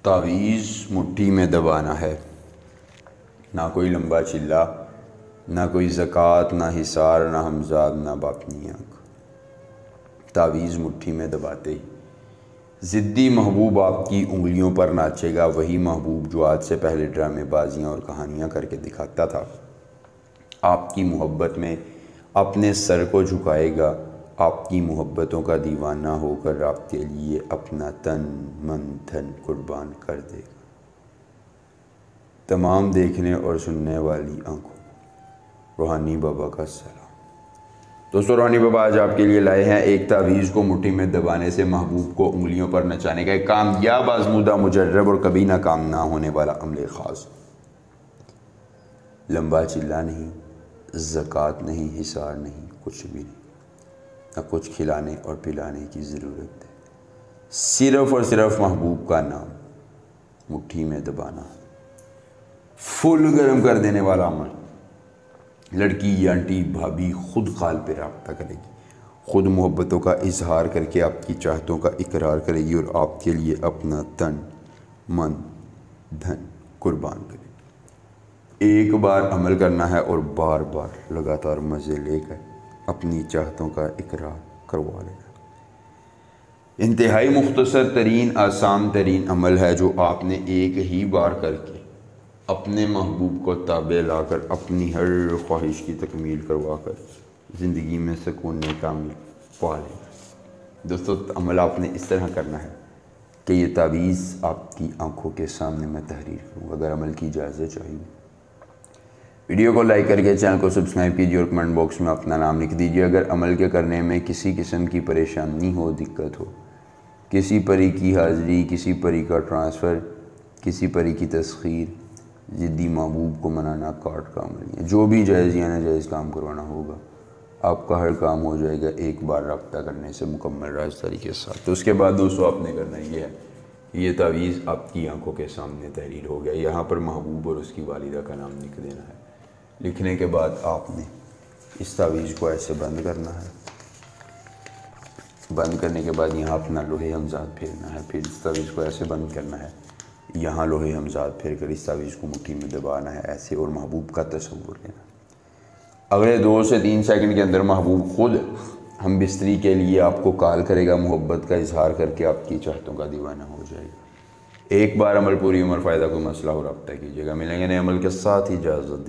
تعویذ مٹھی میں دبانا ہے، نہ کوئی لمبا چلا، نہ کوئی زکوٰۃ، نہ حصار، نہ ہمزاد، نہ باپنی آنکھ۔ تعویذ مٹھی میں دباتے ہی ضدی محبوب آپ کی انگلیوں پر ناچے گا، وہی محبوب جو آج سے پہلے ڈرامے بازیاں اور کہانیاں کر کے دکھاتا تھا، آپ کی محبت میں اپنے سر کو جھکائے گا، آپ کی محبتوں کا دیوانہ ہو کر آپ کے لیے اپنا تن من دھن قربان کر دے گا۔ تمام دیکھنے اور سننے والی آنکھوں، روحانی بابا کا سلام۔ دوستو، روحانی بابا آج آپ کے لیے لائے ہیں ایک تعویذ کو مٹھی میں دبانے سے محبوب کو انگلیوں پر نچانے کا ایک کامیاب، آزمودہ، مجرب اور کبھی ناکام نہ ہونے والا عمل خاص۔ لمبا چلا نہیں، زکوٰۃ نہیں، حصار نہیں، کچھ بھی نہیں، نہ کچھ کھلانے اور پلانے کی ضرورت ہے، صرف اور صرف محبوب کا نام مٹھی میں دبانا۔ فل گرم کر دینے والا عمل۔ لڑکی، آنٹی، بھابھی خود قال پہ رابطہ کرے گی، خود محبتوں کا اظہار کر کے آپ کی چاہتوں کا اقرار کرے گی اور آپ کے لیے اپنا تن من دھن قربان کرے گی۔ ایک بار عمل کرنا ہے اور بار بار لگاتار مزے لے کر اپنی چاہتوں کا اقرار کروا لینا۔ انتہائی مختصر ترین، آسان ترین عمل ہے جو آپ نے ایک ہی بار کر کے اپنے محبوب کو تابع لا کر اپنی ہر خواہش کی تکمیل کروا کر زندگی میں سکون کامل پا لینا۔ دوستو، عمل آپ نے اس طرح کرنا ہے کہ یہ تعویذ آپ کی آنکھوں کے سامنے میں تحریر کروں، اگر عمل کی اجازت چاہیے۔ ویڈیو کو لائک کر کے چینل کو سبسکرائب کیجیے اور کمنٹ باکس میں اپنا نام لکھ دیجیے اگر عمل کے کرنے میں کسی قسم کی پریشانی ہو، دقت ہو، کسی پری کی حاضری، کسی پری کا ٹرانسفر، کسی پری کی تسخیر، ضدی محبوب کو منانا، کارڈ کا عمل، یا جو بھی جائز یا ناجائز کام کروانا ہوگا، آپ کا ہر کام ہو جائے گا ایک بار رابطہ کرنے سے مکمل رازداری کے ساتھ۔ تو اس کے بعد دوستو آپ نے کرنا یہ ہے کہ یہ تعویذ آپ کی آنکھوں کے سامنے تحریر ہو گیا، یہاں پر محبوب اور اس کی والدہ کا نام لکھ دینا ہے۔ لکھنے کے بعد آپ نے اس تعویذ کو ایسے بند کرنا ہے، بند کرنے کے بعد یہاں اپنا لوہے ہمزاد پھیرنا ہے، پھر اس تعویذ کو ایسے بند کرنا ہے، یہاں لوہے ہمزاد پھیر کر اس تعویذ کو مٹھی میں دبانا ہے ایسے، اور محبوب کا تصور لینا۔ اگلے 2 سے 3 سیکنڈ کے اندر محبوب خود ہم بستری کے لیے آپ کو کال کرے گا، محبت کا اظہار کر کے آپ کی چاہتوں کا دیوانہ ہو جائے گا۔ ایک بار عمل، پوری عمر، فائدہ کوئی مسئلہ ہو رابطہ کیجیے گا۔ ملیں گے نئے عمل کے ساتھ، اجازت دی۔